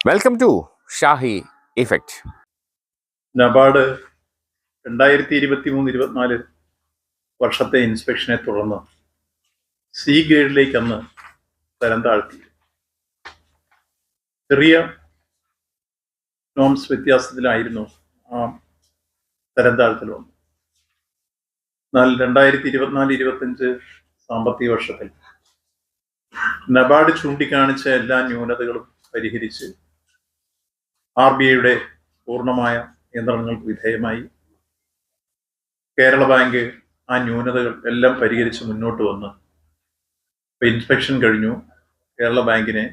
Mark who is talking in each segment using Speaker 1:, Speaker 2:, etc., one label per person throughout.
Speaker 1: Welcome to Shahi effect.
Speaker 2: NABARD 2023-24 വർഷത്തെ ഇൻസ്പെക്ഷനെ തുടർന്ന് C ഗ്രേഡിലേക്ക് അന്ന് തരം താഴ്ത്തി. ചെറിയ നോംസ് വ്യത്യാസത്തിലായിരുന്നു ആ തരം താഴ്ത്തൽ വന്നു. എന്നാൽ 2024-25 സാമ്പത്തിക വർഷത്തിൽ നബാർഡ് ചൂണ്ടിക്കാണിച്ച എല്ലാ ന്യൂനതകളും പരിഹരിച്ച് RBIയുടെ പൂർണ്ണമായ നിയന്ത്രണങ്ങൾക്ക് വിധേയമായി. കേരള ബാങ്ക് ആ ന്യൂനതകൾ എല്ലാം പരിഹരിച്ച് മുന്നോട്ട് വന്ന് ഇൻസ്പെക്ഷൻ കഴിഞ്ഞു. കേരള ബാങ്കിനെ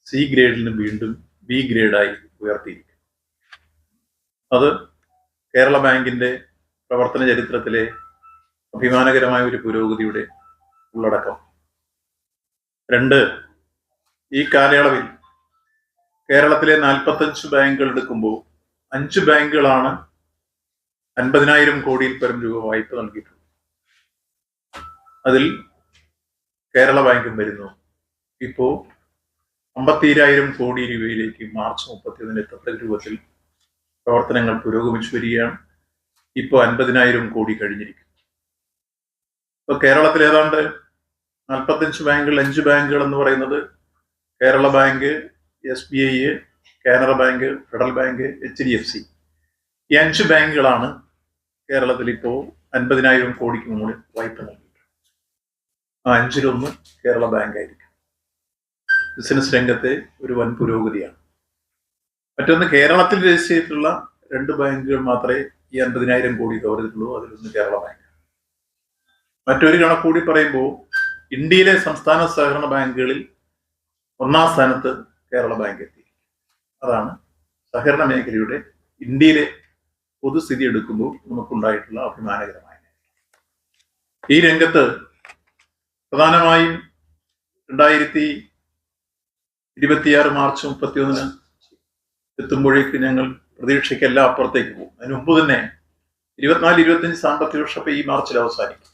Speaker 2: സി ഗ്രേഡിൽ നിന്ന് വീണ്ടും ബി ഗ്രേഡായി ഉയർത്തിയിരിക്കും. അത് കേരള ബാങ്കിന്റെ പ്രവർത്തന ചരിത്രത്തിലെ അഭിമാനകരമായ ഒരു പുരോഗതിയുടെ ഉള്ളടക്കം. 2, ഈ കാലയളവിൽ കേരളത്തിലെ 45 ബാങ്കുകൾ എടുക്കുമ്പോൾ 5 ബാങ്കുകളാണ് 50,000 കോടിയിൽ പരം രൂപ വായ്പ നൽകിയിട്ടുള്ളത്. അതിൽ കേരള ബാങ്കും വരുന്നു. ഇപ്പോ 52,000 കോടി രൂപയിലേക്ക് മാർച്ച് 31 എത്തത്തക്ക രൂപത്തിൽ പ്രവർത്തനങ്ങൾ പുരോഗമിച്ചു വരികയാണ്. ഇപ്പോൾ 50,000 കോടി കഴിഞ്ഞിരിക്കും. ഇപ്പൊ കേരളത്തിൽ ഏതാണ്ട് 45 ബാങ്കുകൾ, 5 ബാങ്കുകൾ എന്ന് പറയുന്നത് Kerala bank, SBI, Canara bank, federal bank, HDFC, ഈ 5 ബാങ്കുകളാണ് കേരളത്തിൽ ഇപ്പോൾ 50,000 കോടിക്ക് മുകളിൽ വായ്പ നൽകിയിട്ടുണ്ട്. ആ 5-1 കേരള ബാങ്ക് ആയിരിക്കും. ബിസിനസ് രംഗത്തെ ഒരു വൻ പുരോഗതിയാണ്. മറ്റൊന്ന്, കേരളത്തിൽ രജിസ്റ്റർ ചെയ്തിട്ടുള്ള 2 ബാങ്കുകൾ മാത്രമേ ഈ 50,000 കോടി കവറിട്ടുള്ളൂ. അതിലൊന്ന് കേരള ബാങ്ക്. മറ്റൊരു കണക്കൂടി പറയുമ്പോൾ ഇന്ത്യയിലെ സംസ്ഥാന സഹകരണ ബാങ്കുകളിൽ 1ാം സ്ഥാനത്ത് കേരള ബാങ്ക് എത്തി. അതാണ് സഹകരണ മേഖലയുടെ ഇന്ത്യയിലെ പൊതുസ്ഥിതി എടുക്കുമ്പോൾ നമുക്കുണ്ടായിട്ടുള്ള അഭിമാനകരമായ. ഈ രംഗത്ത് പ്രധാനമായും 2026 മാർച്ച് 31 എത്തുമ്പോഴേക്ക് ഞങ്ങൾ പ്രതീക്ഷയ്ക്കെല്ലാം അപ്പുറത്തേക്ക് പോകും. അതിന് മുമ്പ് തന്നെ 24-25 സാമ്പത്തിക വർഷം ഈ മാർച്ചിൽ അവസാനിക്കും.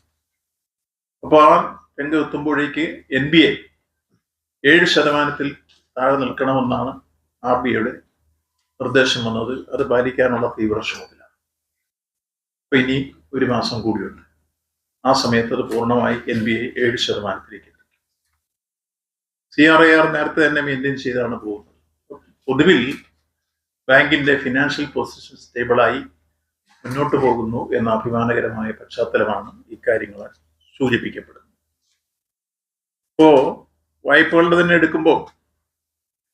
Speaker 2: അപ്പോൾ ആ രംഗം എത്തുമ്പോഴേക്ക് NBA 7% താഴെ നിൽക്കണമെന്നാണ് RBIയുടെ നിർദ്ദേശം വന്നത്. അത് പാലിക്കാനുള്ള തീവ്ര ശ്രമത്തിലാണ്. അപ്പൊ ഇനി 1 മാസം കൂടിയുണ്ട്. ആ സമയത്ത് അത് പൂർണ്ണമായി NBA 7%ലേക്ക് എത്തും. CRAR നേരത്തെ തന്നെ മെയിൻറ്റെയിൻ ചെയ്താണ് പോകുന്നത്. പൊതുവിൽ ബാങ്കിന്റെ ഫിനാൻഷ്യൽ പൊസിഷൻ സ്റ്റേബിളായി മുന്നോട്ട് പോകുന്നു എന്ന അഭിമാനകരമായ പശ്ചാത്തലമാണ് ഇക്കാര്യങ്ങൾ സൂചിപ്പിക്കപ്പെടുന്നത്. ഇപ്പോ വായ്പകളുടെ തന്നെ എടുക്കുമ്പോൾ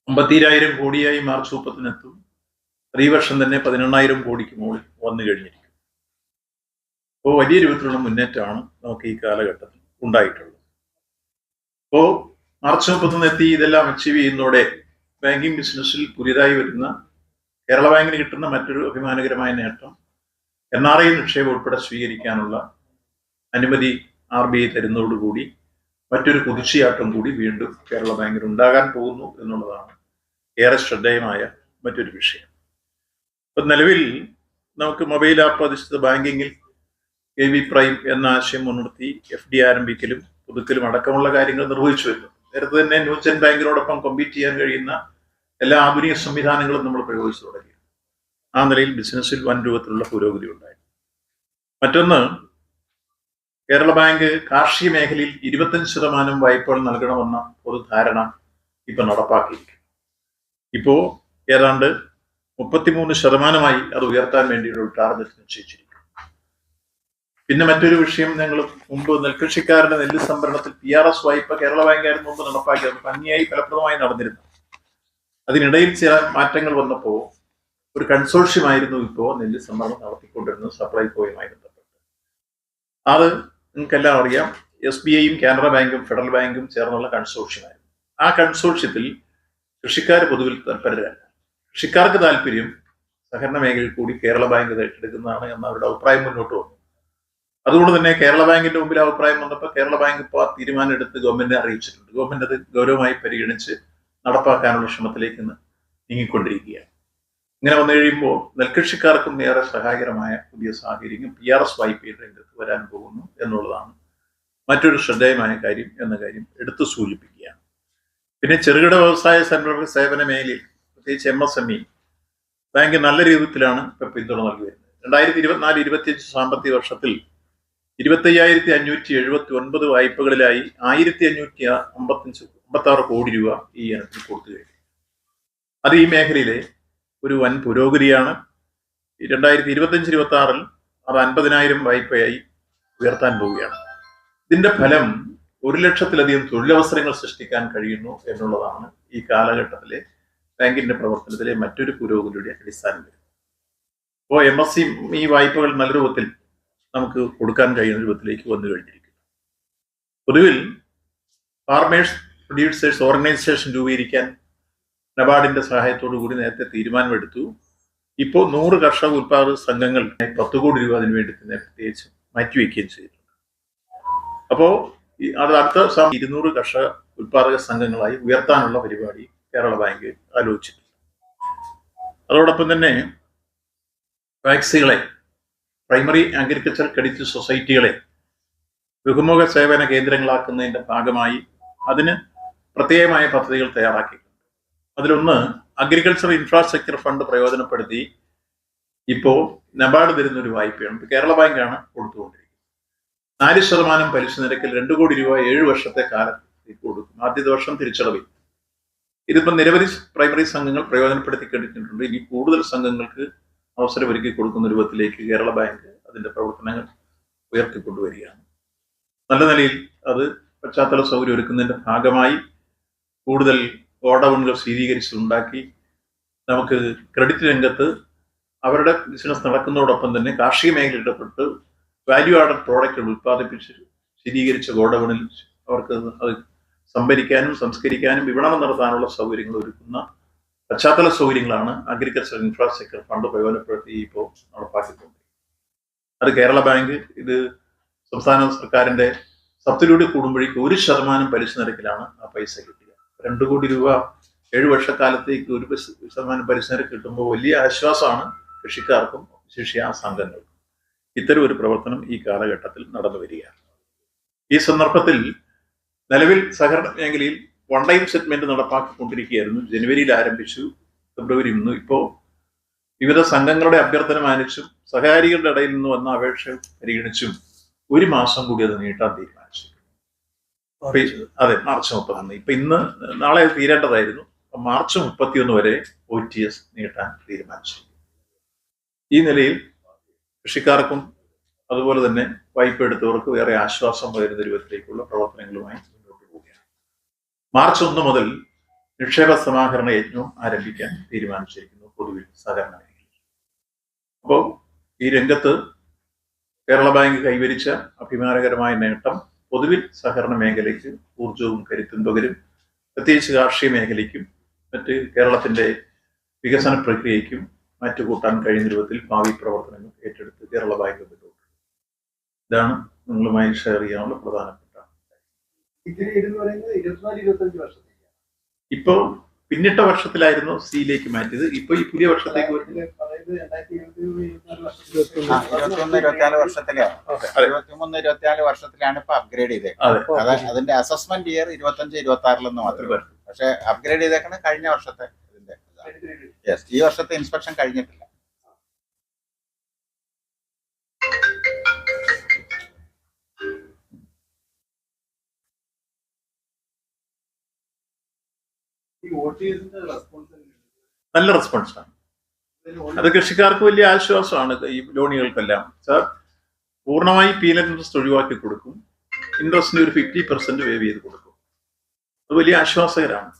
Speaker 2: 52,000 കോടിയായി മാർച്ച് 30 എത്തും. ഈ വർഷം തന്നെ 18,000 കോടിക്ക് മുകളിൽ വന്നു കഴിഞ്ഞിരിക്കും. അപ്പോൾ വലിയ രൂപത്തിലുള്ള മുന്നേറ്റമാണ് നമുക്ക് ഈ കാലഘട്ടത്തിൽ ഉണ്ടായിട്ടുള്ളത്. അപ്പോൾ മാർച്ച് 30 എത്തി ഇതെല്ലാം അച്ചീവ് ചെയ്യുന്നതോടെ ബാങ്കിങ് ബിസിനസ്സിൽ പുതിയതായി വരുന്ന കേരള ബാങ്കിന് കിട്ടുന്ന മറ്റൊരു അഭിമാനകരമായ നേട്ടം, NRI നിക്ഷേപം ഉൾപ്പെടെ സ്വീകരിക്കാനുള്ള അനുമതി RBI തരുന്നതോടുകൂടി മറ്റൊരു കുതിച്ചുചാട്ടം കൂടി വീണ്ടും കേരള ബാങ്കിന് ഉണ്ടാകാൻ പോകുന്നു എന്നുള്ളതാണ് ഏറെ ശ്രദ്ധേയമായ മറ്റൊരു വിഷയം. ഇപ്പൊ നിലവിൽ നമുക്ക് മൊബൈൽ ആപ്പ് അധിഷ്ഠിത ബാങ്കിങ്ങിൽ KV പ്രൈം എന്ന ആശയം മുൻനിർത്തി FD ആരംഭിക്കലും പുതുക്കലും അടക്കമുള്ള കാര്യങ്ങൾ നിർവഹിച്ചു വരുന്നു. നേരത്തെ തന്നെ ന്യൂജൻ ബാങ്കിനോടൊപ്പം കോമ്പീറ്റ് ചെയ്യാൻ കഴിയുന്ന എല്ലാ ആധുനിക സംവിധാനങ്ങളും നമ്മൾ പ്രയോഗിച്ചു തുടങ്ങി. ആ നിലയിൽ ബിസിനസ്സിൽ വൻ രൂപത്തിലുള്ള പുരോഗതി ഉണ്ടായി. മറ്റൊന്ന്, കേരള ബാങ്ക് കാർഷിക മേഖലയിൽ 25% വായ്പകൾ നൽകണമെന്ന ഒരു ധാരണ ഇപ്പൊ നടപ്പാക്കിയിരിക്കും. ഇപ്പോ ഏതാണ്ട് 33% അത് ഉയർത്താൻ വേണ്ടിയുള്ള ഒരു ടാർഗറ്റ് നിശ്ചയിച്ചിരിക്കും. പിന്നെ മറ്റൊരു വിഷയം, ഞങ്ങൾ മുമ്പ് നെൽകൃഷിക്കാരുടെ നെല്ല് സംഭരണത്തിൽ PRS വായ്പ കേരള ബാങ്കായിരുന്നു മുമ്പ് നടപ്പാക്കിയത്. ഭംഗിയായി ഫലപ്രദമായി നടന്നിരുന്നു. അതിനിടയിൽ ചില മാറ്റങ്ങൾ വന്നപ്പോൾ ഒരു കൺസോർഷ്യമായിരുന്നു ഇപ്പോൾ നെല്ല് സംഭരണം നടത്തിക്കൊണ്ടിരുന്നത് സപ്ലൈകോയുമായി ബന്ധപ്പെട്ട്. അത് നിങ്ങൾക്കെല്ലാം അറിയാം, SBIയും കാനറ ബാങ്കും ഫെഡറൽ ബാങ്കും ചേർന്നുള്ള കൺസോർഷ്യമായിരുന്നു. ആ കൺസോർഷ്യത്തിൽ കൃഷിക്കാർ പൊതുവിൽ തൽപരരല്ല. കൃഷിക്കാർക്ക് താല്പര്യം സഹകരണ മേഖലയിൽ കൂടി കേരള ബാങ്ക് ഏറ്റെടുക്കുന്നതാണ് എന്ന അവരുടെ അഭിപ്രായം മുന്നോട്ട് വന്നു. അതുകൊണ്ട് തന്നെ കേരള ബാങ്കിന്റെ മുമ്പിൽ അഭിപ്രായം വന്നപ്പോൾ കേരള ബാങ്ക് ഇപ്പോൾ ആ തീരുമാനം എടുത്ത് ഗവൺമെന്റിനെ അറിയിച്ചിട്ടുണ്ട്. ഗവൺമെന്റ് അത് ഗൗരവമായി പരിഗണിച്ച് നടപ്പാക്കാനുള്ള ശ്രമത്തിലേക്ക് നീങ്ങിക്കൊണ്ടിരിക്കുകയാണ്. ഇങ്ങനെ വന്നു കഴിയുമ്പോൾ നെൽകൃഷിക്കാർക്കും ഏറെ സഹായകരമായ പുതിയ സാഹചര്യം PRS വായ്പയുടെ രംഗത്ത് വരാൻ പോകുന്നു എന്നുള്ളതാണ് മറ്റൊരു ശ്രദ്ധേയമായ കാര്യം എടുത്തു സൂചിപ്പിക്കുകയാണ്. പിന്നെ ചെറുകിട വ്യവസായ സേവന മേഖലയിൽ പ്രത്യേകിച്ച് MSME ബാങ്ക് നല്ല രീതിയിലാണ് ഇപ്പൊ പിന്തുണ നൽകി വരുന്നത്. 2024-25 സാമ്പത്തിക വർഷത്തിൽ 25,579 വായ്പകളിലായി 1,556 കോടി രൂപ ഈ ഇനത്തിൽ കൊടുത്തു കഴിഞ്ഞു. അത് ഈ മേഖലയിലെ ഒരു വൻ പുരോഗതിയാണ്. 2025-26 അത് 50,000 വായ്പയായി ഉയർത്താൻ പോവുകയാണ്. ഇതിന്റെ ഫലം 1,00,000-ലധികം തൊഴിലവസരങ്ങൾ സൃഷ്ടിക്കാൻ കഴിയുന്നു എന്നുള്ളതാണ് ഈ കാലഘട്ടത്തിലെ ബാങ്കിന്റെ പ്രവർത്തനത്തിലെ മറ്റൊരു പുരോഗതിയുടെ അടിസ്ഥാനം. അപ്പോൾ MSME വായ്പകൾ നല്ല രൂപത്തിൽ നമുക്ക് കൊടുക്കാൻ കഴിയുന്ന രൂപത്തിലേക്ക് വന്നു കഴിഞ്ഞിരിക്കുന്നു. പൊതുവിൽ ഫാർമേഴ്സ് പ്രൊഡ്യൂസേഴ്സ് ഓർഗനൈസേഷൻ രൂപീകരിക്കാൻ നബാർഡിന്റെ സഹായത്തോടു കൂടി നേരത്തെ തീരുമാനമെടുത്തു. ഇപ്പോൾ 100 കർഷക ഉത്പാദക സംഘങ്ങൾ 10 കോടി രൂപ അതിനു വേണ്ടി തന്നെ പ്രത്യേകിച്ച് മാറ്റിവെക്കുകയും ചെയ്തിട്ടുണ്ട്. അപ്പോൾ അത് അടുത്ത 200 കർഷക ഉത്പാദക സംഘങ്ങളായി ഉയർത്താനുള്ള പരിപാടി കേരള ബാങ്ക് ആലോചിച്ചിട്ടുണ്ട്. അതോടൊപ്പം തന്നെ വാക്സികളെ, പ്രൈമറി അഗ്രികൾച്ചർ ക്രെഡിറ്റ് സൊസൈറ്റികളെ ബഹുമുഖ സേവന കേന്ദ്രങ്ങളാക്കുന്നതിന്റെ ഭാഗമായി അതിന് പ്രത്യേകമായ പദ്ധതികൾ തയ്യാറാക്കിയിട്ടുണ്ട്. അതിലൊന്ന് അഗ്രികൾച്ചർ ഇൻഫ്രാസ്ട്രക്ചർ ഫണ്ട് പ്രയോജനപ്പെടുത്തി ഇപ്പോൾ നബാർഡ് തരുന്ന ഒരു വായ്പയാണ്. കേരള ബാങ്കാണ് കൊടുത്തുകൊണ്ടിരിക്കുന്നത്. 4% പലിശ നിരക്കിൽ 2 കോടി രൂപ 7 വർഷത്തെ കാലത്തേക്ക് കൊടുക്കും. ആദ്യത്തെ വർഷം തിരിച്ചടവിൽ. ഇതിപ്പോൾ നിരവധി പ്രൈമറി സംഘങ്ങൾ പ്രയോജനപ്പെടുത്തി കഴിഞ്ഞിട്ടുണ്ട്. ഇനി കൂടുതൽ സംഘങ്ങൾക്ക് അവസരമൊരുക്കി കൊടുക്കുന്ന രൂപത്തിലേക്ക് കേരള ബാങ്ക് അതിന്റെ പ്രവർത്തനങ്ങൾ ഉയർത്തിക്കൊണ്ടുവരികയാണ്. നല്ല നിലയിൽ അത് പശ്ചാത്തല സൗകര്യം ഒരുക്കുന്നതിന്റെ ഭാഗമായി കൂടുതൽ ഗോഡൌണുകൾ സ്ഥിരീകരിച്ചുണ്ടാക്കി നമുക്ക് ക്രെഡിറ്റ് രംഗത്ത് അവരുടെ ബിസിനസ് നടക്കുന്നതോടൊപ്പം തന്നെ കാർഷിക മേഖലയിൽ ഇടപെട്ട് വാല്യൂ ആഡഡ് പ്രോഡക്റ്റുകൾ ഉത്പാദിപ്പിച്ച് സ്ഥിരീകരിച്ച ഗോഡൌണിൽ അവർക്ക് അത് സംഭരിക്കാനും സംസ്കരിക്കാനും വിപണനം നടത്താനുള്ള സൗകര്യങ്ങൾ ഒരുക്കുന്ന പശ്ചാത്തല സൗകര്യങ്ങളാണ് അഗ്രികൾച്ചർ ഇൻഫ്രാസ്ട്രക്ചർ ഫണ്ട് പ്രയോജനപ്പെടുത്തി ഇപ്പോൾ നടപ്പാക്കിയിട്ടുണ്ട്. അത് കേരള ബാങ്ക് ഇത് സംസ്ഥാന സർക്കാരിന്റെ സബ്സിഡി കൂടുമ്പോഴേക്ക് 1% പലിശ നിരക്കിലാണ് ആ പൈസ കിട്ടുക. 2 കോടി രൂപ 7 വർഷക്കാലത്തേക്ക് 1% പലിശ നിരക്ക് കിട്ടുമ്പോൾ വലിയ ആശ്വാസമാണ് കൃഷിക്കാർക്കും ശിഷ്യ സംഘങ്ങൾക്കും. ഇത്തരം ഒരു പ്രവർത്തനം ഈ കാലഘട്ടത്തിൽ നടന്നു വരികയാണ്. ഈ സന്ദർഭത്തിൽ നിലവിൽ സഹകരണ മേഖലയിൽ വൺ ടൈം സെറ്റിൽമെന്റ് നടപ്പാക്കിക്കൊണ്ടിരിക്കുകയായിരുന്നു. ജനുവരിയിൽ ആരംഭിച്ചു, ഫെബ്രുവരി 1 ഇപ്പോൾ വിവിധ സംഘങ്ങളുടെ അഭ്യർത്ഥന മാനിച്ചും സഹകാരികളുടെ ഇടയിൽ നിന്ന് വന്ന അപേക്ഷ പരിഗണിച്ചും 1 മാസം കൂടി അത് നീട്ടാൻ തീരുമാനിച്ചു. അതെ, മാർച്ച് 31. ഇപ്പൊ നാളെ തീരേണ്ടതായിരുന്നു. മാർച്ച് 31 വരെ OTS നീട്ടാൻ തീരുമാനിച്ചു. ഈ നിലയിൽ കൃഷിക്കാർക്കും അതുപോലെ തന്നെ വായ്പ എടുത്തവർക്ക് വേറെ ആശ്വാസം വരുന്ന രൂപത്തിലേക്കുള്ള പ്രവർത്തനങ്ങളുമായി മുന്നോട്ട് പോവുകയാണ്. മാർച്ച് 1 മുതൽ നിക്ഷേപ സമാഹരണ യജ്ഞവും ആരംഭിക്കാൻ തീരുമാനിച്ചിരിക്കുന്നു പൊതുവിൽ സഹകരണ മേഖലയിൽ. അപ്പോൾ ഈ രംഗത്ത് കേരള ബാങ്ക് കൈവരിച്ച അഭിമാനകരമായ നേട്ടം പൊതുവിൽ സഹകരണ മേഖലയ്ക്ക് ഊർജവും കരുത്തും പകരും. പ്രത്യേകിച്ച് കാർഷിക മേഖലയ്ക്കും മറ്റ് കേരളത്തിന്റെ വികസന പ്രക്രിയയ്ക്കും മാറ്റുകൂട്ടാൻ കഴിയുന്ന രൂപത്തിൽ ഭാവി പ്രവർത്തനങ്ങൾ ഏറ്റെടുത്ത് കേരള ബാങ്ക് മുന്നോട്ട്. ഇതാണ് നിങ്ങളുമായി ഷെയർ ചെയ്യാനുള്ള പ്രധാനപ്പെട്ട. ഇപ്പൊ പിന്നിട്ട വർഷത്തിലായിരുന്നു സിയിലേക്ക് മാറ്റിയത്. ഇപ്പൊ ഈ പുതിയ വർഷത്തേക്ക്
Speaker 3: 23-24 വർഷത്തിലാണ് ഇപ്പൊ അപ്ഗ്രേഡ് ചെയ്തേക്കുന്നത്. അതിന്റെ അസസ്മെന്റ് ഇയർ 25-26 മാത്രമേ. പക്ഷെ അപ്ഗ്രേഡ് ചെയ്തേക്കുന്നത് കഴിഞ്ഞ വർഷത്തെ ഇതിന്റെ. ഈ വർഷത്തെ ഇൻസ്പെക്ഷൻ കഴിഞ്ഞിട്ടില്ല.
Speaker 2: നല്ല റെസ്പോൺസാണ്. അത് കൃഷിക്കാർക്ക് വലിയ ആശ്വാസമാണ്. ഈ ലോണുകൾക്കെല്ലാം സാർ പൂർണ്ണമായി പീനൽ ഇൻട്രസ്റ്റ് ഒഴിവാക്കി കൊടുക്കും. ഇൻട്രസ്റ്റിന് ഒരു 50% വേവ് ചെയ്ത് കൊടുക്കും. അത് വലിയ ആശ്വാസകരമാണ്.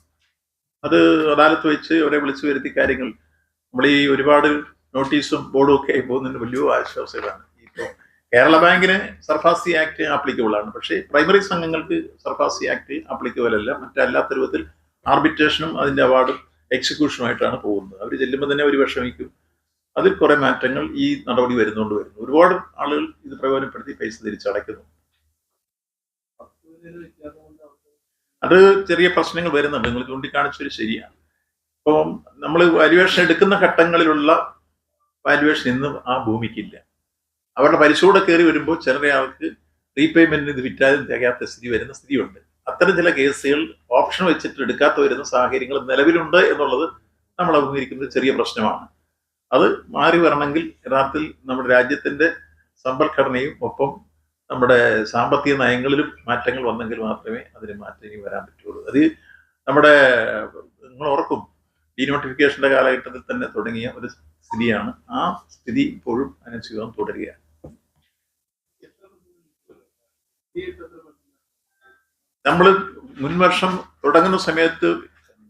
Speaker 2: അത് അദാലത്ത് വെച്ച് അവരെ വിളിച്ചു വരുത്തി കാര്യങ്ങൾ നമ്മൾ ഈ ഒരുപാട് നോട്ടീസും ബോർഡും ഒക്കെ ആയി പോകുന്നതിന് വലിയ ആശ്വാസകരമാണ്. ഇപ്പോൾ കേരള ബാങ്കിന് സർഫാസി ആക്ട് ആപ്ലിക്കബിൾ ആണ്. പക്ഷേ പ്രൈമറി സംഘങ്ങൾക്ക് സർഫാസി ആക്ട് ആപ്ലിക്കബിൾ അല്ല. മറ്റല്ലാത്ത രൂപത്തിൽ ആർബിട്രേഷനും അതിന്റെ അവാർഡും എക്സിക്യൂഷനുമായിട്ടാണ് പോകുന്നത്. അവർ ചെല്ലുമ്പോൾ തന്നെ ഒരു വിഷമിക്കും. അതിൽ കുറെ മാറ്റങ്ങൾ ഈ നടപടി വരുന്നു. ഒരുപാട് ആളുകൾ ഇത് പ്രയോജനപ്പെടുത്തി പൈസ തിരിച്ചടയ്ക്കുന്നു. അത് ചെറിയ പ്രശ്നങ്ങൾ വരുന്നുണ്ട്. നിങ്ങൾ ചൂണ്ടിക്കാണിച്ചൊരു ശരിയാണ്. അപ്പം നമ്മൾ വാല്യുവേഷൻ എടുക്കുന്ന ഘട്ടങ്ങളിലുള്ള വാല്യുവേഷൻ ഇന്നും ആ ഭൂമിക്കില്ല. അവരുടെ പരിശോധന കയറി വരുമ്പോൾ ചിലരെ ആൾക്ക് റീപേയ്മെന്റിന് ഇത് വിറ്റാലും തികയാത്ത സ്ഥിതി വരുന്ന സ്ഥിതിയുണ്ട്. അത്തരം ചില കേസുകൾ ഓപ്ഷൻ വെച്ചിട്ട് എടുക്കാത്ത വരുന്ന സാഹചര്യങ്ങൾ നിലവിലുണ്ട് എന്നുള്ളത് നമ്മൾ അഭിമുഖീകരിക്കുന്നത് ചെറിയ പ്രശ്നമാണ്. അത് മാറി വരണമെങ്കിൽ യഥാർത്ഥത്തിൽ നമ്മുടെ രാജ്യത്തിന്റെ സമ്പദ്ഘടനയും ഒപ്പം നമ്മുടെ സാമ്പത്തിക നയങ്ങളിലും മാറ്റങ്ങൾ വന്നെങ്കിൽ മാത്രമേ അതിന് മാറ്റം ഇനി വരാൻ പറ്റുള്ളൂ. അത് നമ്മുടെ നിങ്ങൾ ഓർക്കും, ഡീനോട്ടിഫിക്കേഷന്റെ കാലഘട്ടത്തിൽ തന്നെ തുടങ്ങിയ ഒരു സ്ഥിതിയാണ്. ആ സ്ഥിതി ഇപ്പോഴും അനുസരിച്ച് തുടരുകയാണ്. നമ്മൾ മുൻവർഷം തുടങ്ങുന്ന സമയത്ത്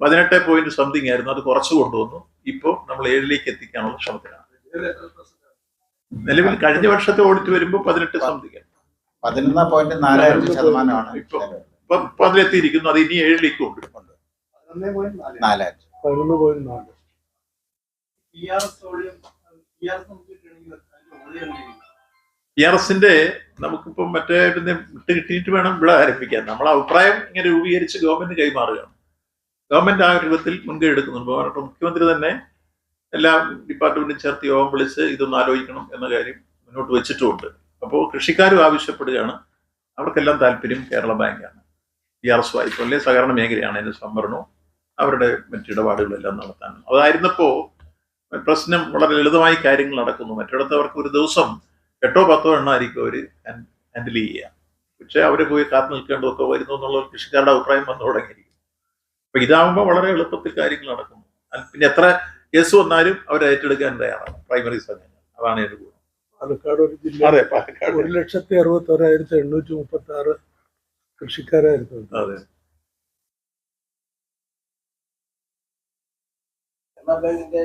Speaker 2: 18.something ആയിരുന്നു, അത് കുറച്ചു കൊണ്ടുവന്നു. ഇപ്പോൾ നമ്മൾ 7ലേക്ക് എത്തിക്കാനുള്ള ശ്രമത്തിലാണ്. നിലവിൽ കഴിഞ്ഞ വർഷത്തെ ഓഡിറ്റ് വരുമ്പോൾ 18 something
Speaker 3: 11.45%
Speaker 2: ഇപ്പൊ അതിലെത്തിയിരിക്കുന്നു. അത് ഇനി 7ലേക്ക് ഉണ്ട്. PRS-ന്റെ നമുക്കിപ്പം മറ്റേ വിട്ട് കിട്ടിയിട്ട് വേണം ഇവിടെ ആരംഭിക്കാൻ. നമ്മളെ അഭിപ്രായം ഇങ്ങനെ രൂപീകരിച്ച് ഗവൺമെന്റ് കൈമാറുകയാണ്. ഗവൺമെന്റ് ആ രൂപത്തിൽ മുൻകൈ എടുക്കുന്നുണ്ട്. മുഖ്യമന്ത്രി തന്നെ എല്ലാ ഡിപ്പാർട്ട്മെന്റും ചേർത്ത് യോഗം വിളിച്ച് ഇതൊന്ന് ആലോചിക്കണം എന്ന കാര്യം മുന്നോട്ട് വെച്ചിട്ടുമുണ്ട്. അപ്പോൾ കൃഷിക്കാരും ആവശ്യപ്പെടുകയാണ്. അവർക്കെല്ലാം താല്പര്യം കേരള ബാങ്കാണ്. PRS വായ്പ അല്ലെ സഹകരണ മേഖലയാണ് അതിന്റെ സംവരണവും അവരുടെ മറ്റിടപാടുകളെല്ലാം നടത്താൻ. അതായിരുന്നപ്പോ പ്രശ്നം വളരെ ലളിതമായി കാര്യങ്ങൾ നടക്കുന്നു. മറ്റിടത്ത് അവർക്ക് ഒരു ദിവസം 8-10 എണ്ണമായിരിക്കും അവർ ഹാൻഡിൽ ചെയ്യുക. പക്ഷെ അവരെ പോയി കാത്തു നിൽക്കേണ്ടതൊക്കെ വരുന്നു എന്നുള്ള കൃഷിക്കാരുടെ അഭിപ്രായം വന്നു തുടങ്ങിയിരിക്കും. അപ്പൊ ഇതാകുമ്പോൾ വളരെ എളുപ്പത്തിൽ കാര്യങ്ങൾ നടക്കുന്നു. പിന്നെ എത്ര കേസ് വന്നാലും അവർ ഏറ്റെടുക്കാൻ തയ്യാറാണ് പ്രൈമറി സംഘങ്ങൾ. അതാണ് എന്റെ ഗുണം.
Speaker 4: പാലക്കാട് ഒരു ജില്ല.
Speaker 2: അതെ, പാലക്കാട്
Speaker 4: 1,61,836 കൃഷിക്കാരായിരുന്നു.
Speaker 2: അതെ.
Speaker 5: ബാങ്കിന്റെ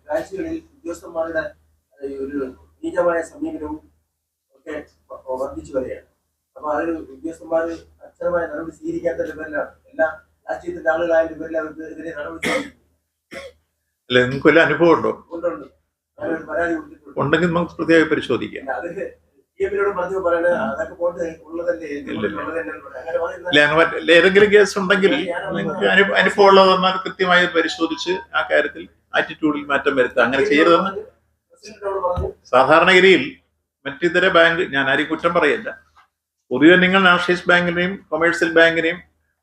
Speaker 5: ബ്രാഞ്ചുകളിൽ ഉദ്യോഗസ്ഥന്മാരുടെ ഒരു നീചമായ സമീപനവും ഒക്കെ വർദ്ധിച്ചു വരികയാണ്. അപ്പൊ അതിൽ ഉദ്യോഗസ്ഥന്മാർ അക്ഷരമായ നടപടി സ്വീകരിക്കാത്തതിന്റെ പേരിലാണ് എല്ലാ രാഷ്ട്രീയത്തിന്റെ ആളുകളായാലും ഇവരെല്ലാം ഇതിനെ നടപടി
Speaker 2: അല്ല, നിങ്ങൾക്ക് വല്ല അനുഭവം ഉണ്ടോ?
Speaker 5: കൊണ്ടുണ്ട്. ഞാനൊരു പരാതി കൊടുത്തിട്ടുണ്ട്.
Speaker 2: ഉണ്ടെങ്കിൽ നമുക്ക് പ്രത്യേകം പരിശോധിക്കാം.
Speaker 5: അതിന് TM-നോട് പറഞ്ഞു പറയണത് അതൊക്കെ പോട്ട് ഉള്ളതല്ലേ
Speaker 2: അല്ല, ഏതെങ്കിലും കേസ് ഉണ്ടെങ്കിൽ നിങ്ങൾക്ക് അനുഭവം ഉള്ളതെന്നാൽ കൃത്യമായി പരിശോധിച്ച് ആ കാര്യത്തിൽ ആറ്റിറ്റ്യൂഡിൽ മാറ്റം വരുത്തുക. അങ്ങനെ ചെയ്യരുതെന്ന് സാധാരണഗതിയിൽ മറ്റിതര ബാങ്ക്, ഞാൻ ആരെയും കുറ്റം പറയില്ല, പൊതുവെ നിങ്ങൾ നാഷണലൈസ് ബാങ്കിനെയും കൊമേഴ്സ്യൽ ബാങ്കിനെയും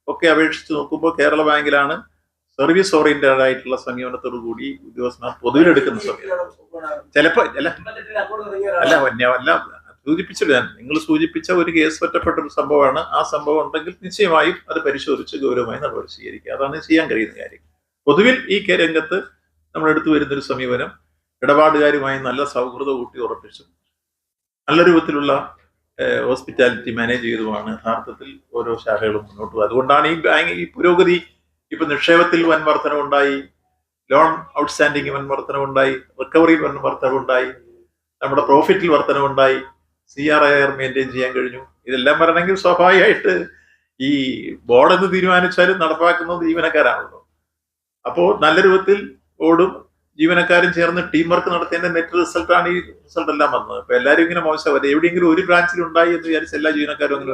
Speaker 2: ഒക്കെ അപേക്ഷിച്ച് നോക്കുമ്പോൾ കേരള ബാങ്കിലാണ് സർവീസ് ഓറിയന്റഡ് ആയിട്ടുള്ള സമീപനത്തോടു കൂടി ഉദ്യോഗസ്ഥന്മാർ പൊതുവിലെടുക്കുന്ന സമീപനം. ചിലപ്പോ അല്ല സൂചിപ്പിച്ചില്ല, നിങ്ങൾ സൂചിപ്പിച്ച ഒരു കേസ് പറ്റപ്പെട്ട ഒരു സംഭവമാണ്. ആ സംഭവം ഉണ്ടെങ്കിൽ നിശ്ചയമായും അത് പരിശോധിച്ച് ഗൗരവമായി നടപടി സ്വീകരിക്കുക. അതാണ് ചെയ്യാൻ കഴിയുന്ന കാര്യം. പൊതുവിൽ ഈ രംഗത്ത് നമ്മൾ എടുത്തു വരുന്നൊരു സമീപനം ഇടപാടുകാരുമായി നല്ല സൗഹൃദം ഊട്ടി ഉറപ്പിച്ചും നല്ല രൂപത്തിലുള്ള ഹോസ്പിറ്റാലിറ്റി മാനേജ് ചെയ്തുമാണ് യഥാർത്ഥത്തിൽ ഓരോ ശാഖകളും മുന്നോട്ട് പോകുന്നത്. അതുകൊണ്ടാണ് ഈ പുരോഗതി. ഇപ്പൊ നിക്ഷേപത്തിൽ വൻ വർധനവുണ്ടായി, ലോൺ ഔട്ട്സ്റ്റാൻഡിങ് വൻ വർധനവുണ്ടായി, റിക്കവറിയിൽ വൻ വർധനവുണ്ടായി, നമ്മുടെ പ്രോഫിറ്റിൽ വർധനവുണ്ടായി, CRIR മെയിൻറ്റെയിൻ ചെയ്യാൻ കഴിഞ്ഞു. ഇതെല്ലാം വരണമെങ്കിൽ സ്വാഭാവികമായിട്ട് ഈ ബോർഡ് എന്ന് തീരുമാനിച്ചാലും നടപ്പാക്കുന്നത് ജീവനക്കാരാണല്ലോ. അപ്പോൾ നല്ല രൂപത്തിൽ ബോർഡും ജീവനക്കാരും ചേർന്ന് ടീം വർക്ക് നടത്തിയതിന്റെ നെറ്റ് റിസൾട്ടാണ് ഈ റിസൾട്ട് എല്ലാം വന്നത്. അപ്പൊ എല്ലാവരും ഇങ്ങനെ മോശമല്ല, എവിടെയെങ്കിലും ഒരു ബ്രാഞ്ചിൽ ഉണ്ടായി എന്ന് വിചാരിച്ച് എല്ലാ ജീവനക്കാരും അങ്ങനെ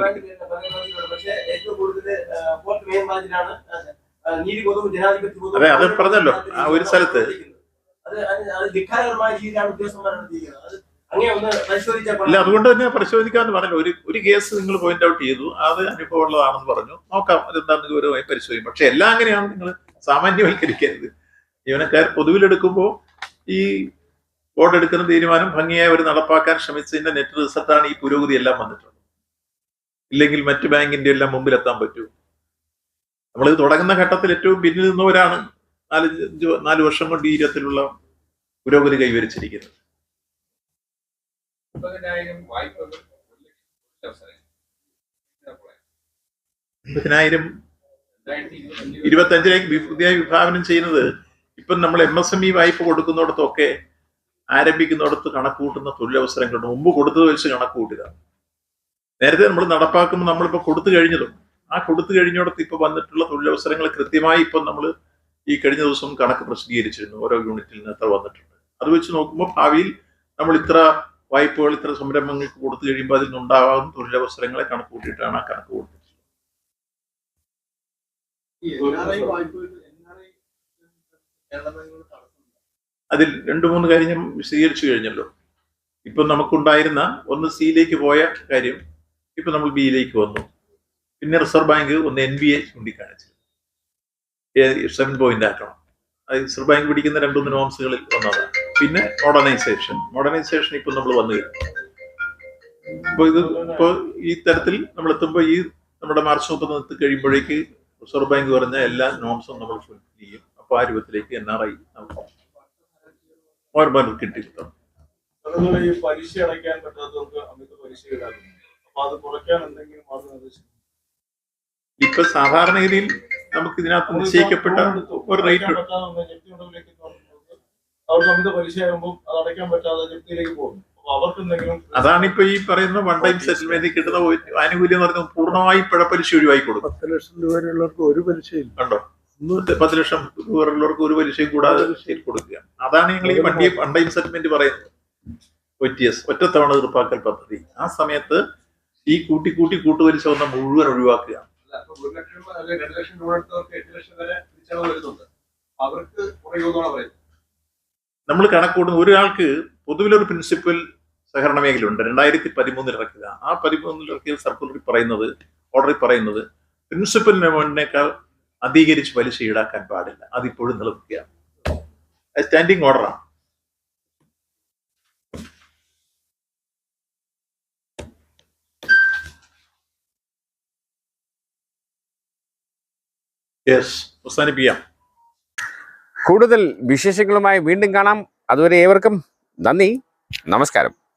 Speaker 2: അതെ, അത് പറഞ്ഞല്ലോ ആ ഒരു സ്ഥലത്ത്. അല്ല, അതുകൊണ്ട് തന്നെ പരിശോധിക്കാന്ന് പറഞ്ഞു. ഒരു കേസ് നിങ്ങൾ പോയിന്റ് ഔട്ട് ചെയ്തു, അത് അനുഭവമുള്ളതാണെന്ന് പറഞ്ഞു. നോക്കാം അതെന്താണെന്ന് ഗൗരവമായി പരിശോധിക്കും. പക്ഷെ എല്ലാം അങ്ങനെയാണ് നിങ്ങൾ സാമാന്യവൽക്കരിക്കരുത്. ജീവനക്കാർ പൊതുവിലെടുക്കുമ്പോൾ ഈ ബോർഡ് എടുക്കുന്ന തീരുമാനം ഭംഗിയായി അവർ നടപ്പാക്കാൻ ശ്രമിച്ചതിന്റെ നെറ്റ് റിസൾട്ടാണ് ഈ പുരോഗതി എല്ലാം വന്നിട്ടുള്ളത്. ഇല്ലെങ്കിൽ മറ്റു ബാങ്കിന്റെ എല്ലാം മുമ്പിലെത്താൻ പറ്റൂ. നമ്മളിത് തുടങ്ങുന്ന ഘട്ടത്തിൽ ഏറ്റവും പിന്നിൽ നിന്നവരാണ് 4 വർഷം കൊണ്ട് ഈ ഇരത്തിലുള്ള പുരോഗതി കൈവരിച്ചിരിക്കുന്നത്. 25,000 പുതിയ വിഭാവനം ചെയ്യുന്നത്. ഇപ്പം നമ്മൾ MSME വായ്പ കൊടുക്കുന്നിടത്തൊക്കെ ആരംഭിക്കുന്നിടത്ത് കണക്ക് കൂട്ടുന്ന തൊഴിലവസരങ്ങളുണ്ട്. മുമ്പ് കൊടുത്തത് വെച്ച് കണക്ക് കൂട്ടുക. നേരത്തെ നമ്മൾ നടപ്പാക്കുമ്പോൾ നമ്മളിപ്പോ കൊടുത്തു കഴിഞ്ഞതും ആ കൊടുത്തു കഴിഞ്ഞിടത്ത് ഇപ്പൊ വന്നിട്ടുള്ള തൊഴിലവസരങ്ങൾ കൃത്യമായി ഇപ്പം നമ്മൾ ഈ കഴിഞ്ഞ ദിവസം കണക്ക് പ്രസിദ്ധീകരിച്ചിരുന്നു. ഓരോ യൂണിറ്റിൽ നിന്ന് എത്ര വന്നിട്ടുണ്ട്. അത് വെച്ച് നോക്കുമ്പോൾ ഭാവിയിൽ നമ്മൾ ഇത്ര വായ്പകൾ ഇത്ര സംരംഭങ്ങൾക്ക് കൊടുത്തു കഴിയുമ്പോൾ അതിൽ നിന്നുണ്ടാകുന്ന തൊഴിലവസരങ്ങളെ കണക്ക് കൂട്ടിയിട്ടാണ് ആ കണക്ക് കൊടുത്തത്. അതിൽ 2-3 കാര്യം ഞാൻ വിശദീകരിച്ചു കഴിഞ്ഞല്ലോ. ഇപ്പം നമുക്കുണ്ടായിരുന്ന ഒന്ന് സിയിലേക്ക് പോയ കാര്യം ഇപ്പൊ നമ്മൾ ബിയിലേക്ക് വന്നു. പിന്നെ റിസർവ് ബാങ്ക് ഒന്ന് NBA ചൂണ്ടിക്കാണിച്ചു 7 പോയിന്റ് ആക്കണം. റിസർവ് ബാങ്ക് പിടിക്കുന്ന 2-3 നോംസുകളിൽ ഒന്നതാണ്. പിന്നെ മോഡേണൈസേഷൻ ഇപ്പൊ നമ്മൾ വന്നു കഴിഞ്ഞു. ഇപ്പൊ ഈ തരത്തിൽ നമ്മൾ എത്തുമ്പോൾ ഈ നമ്മുടെ മാർച്ച് 30 കഴിയുമ്പോഴേക്ക് റിസർവ് ബാങ്ക് പറഞ്ഞ എല്ലാ നോംസും നമ്മൾ ഫുൾഫിൽ ചെയ്യും. അപ്പൊ ആ രൂപത്തിലേക്ക് NRI കിട്ടിക്കിട്ടും.
Speaker 6: ഈ പലിശ അടയ്ക്കാൻ പറ്റാത്തവർക്ക് അമിത പലിശ ഈടാക്കുന്നു. അപ്പൊ അത് കുറയ്ക്കാൻ എന്തെങ്കിലും മാർഗനിർദ്ദേശം?
Speaker 2: ഇപ്പൊ സാധാരണഗതിയിൽ നമുക്ക് ഇതിനകത്ത് നിശ്ചയിക്കപ്പെട്ട ഒരു റേറ്റ്
Speaker 6: അവർക്ക് അമിത പലിശ ആകുമ്പോൾ അത് അടയ്ക്കാൻ പറ്റാതെ ജപ്തിയിലേക്ക് പോകുന്നു. അപ്പൊ അവർക്ക് എന്തെങ്കിലും
Speaker 2: അതാണിപ്പോ ഈ പറയുന്ന വൺ ടൈം സെറ്റിൽമെന്റ് കിട്ടുന്ന ആനുകൂല്യം എന്ന് പറയുന്നത് പൂർണ്ണമായി പിഴപ്പലിശ ഒഴിവാക്കി കൊടുക്കും.
Speaker 4: 10 ലക്ഷം രൂപ വരെയുള്ളവർക്ക് ഒരു പലിശയില്ല.
Speaker 2: കണ്ടോ, 10 ലക്ഷം രൂപ വരെയുള്ളവർക്ക് ഒരു പലിശയും കൂടാതെ കൊടുക്കുക. അതാണ് ഞങ്ങൾ ഈ വൺ ടൈം സെറ്റിൽമെന്റ് പറയുന്നത്. OTS, ഒറ്റത്തവണ തീർപ്പാക്കൽ പദ്ധതി. ആ സമയത്ത് ഈ കൂട്ടുപലിശ വന്ന മുഴുവൻ ഒഴിവാക്കുക.
Speaker 6: 1 ലക്ഷം അല്ലെങ്കിൽ 2 ലക്ഷം രൂപ എടുത്തവർക്ക് 8 ലക്ഷം വരെ തിരിച്ചടവ് വരുന്നുണ്ട്. അവർക്ക് കുറയുമെന്നാണ് പറയുന്നത്.
Speaker 2: നമ്മൾ കണക്കൂട്ടുന്ന ഒരാൾക്ക് പൊതുവിലൊരു പ്രിൻസിപ്പൽ സഹകരണ മേഖലയുണ്ട്. 2013 ഇറക്കുക. ആ 13 ഇറക്കിയ സർക്കുലറിൽ പറയുന്നത്, ഓർഡറിൽ പറയുന്നത് പ്രിൻസിപ്പൽ എമൗണ്ടിനേക്കാൾ അധികരിച്ച് പലിശ ഈടാക്കാൻ പാടില്ല. അതിപ്പോഴും നിലനിൽക്കുകയാണ്. സ്റ്റാൻഡിങ് ഓർഡറാണ്. അവസാനിപ്പിക്കാം.
Speaker 1: കൂടുതൽ വിശേഷങ്ങളുമായി വീണ്ടും കാണാം. അതുവരെ ഏവർക്കും നന്ദി, നമസ്കാരം.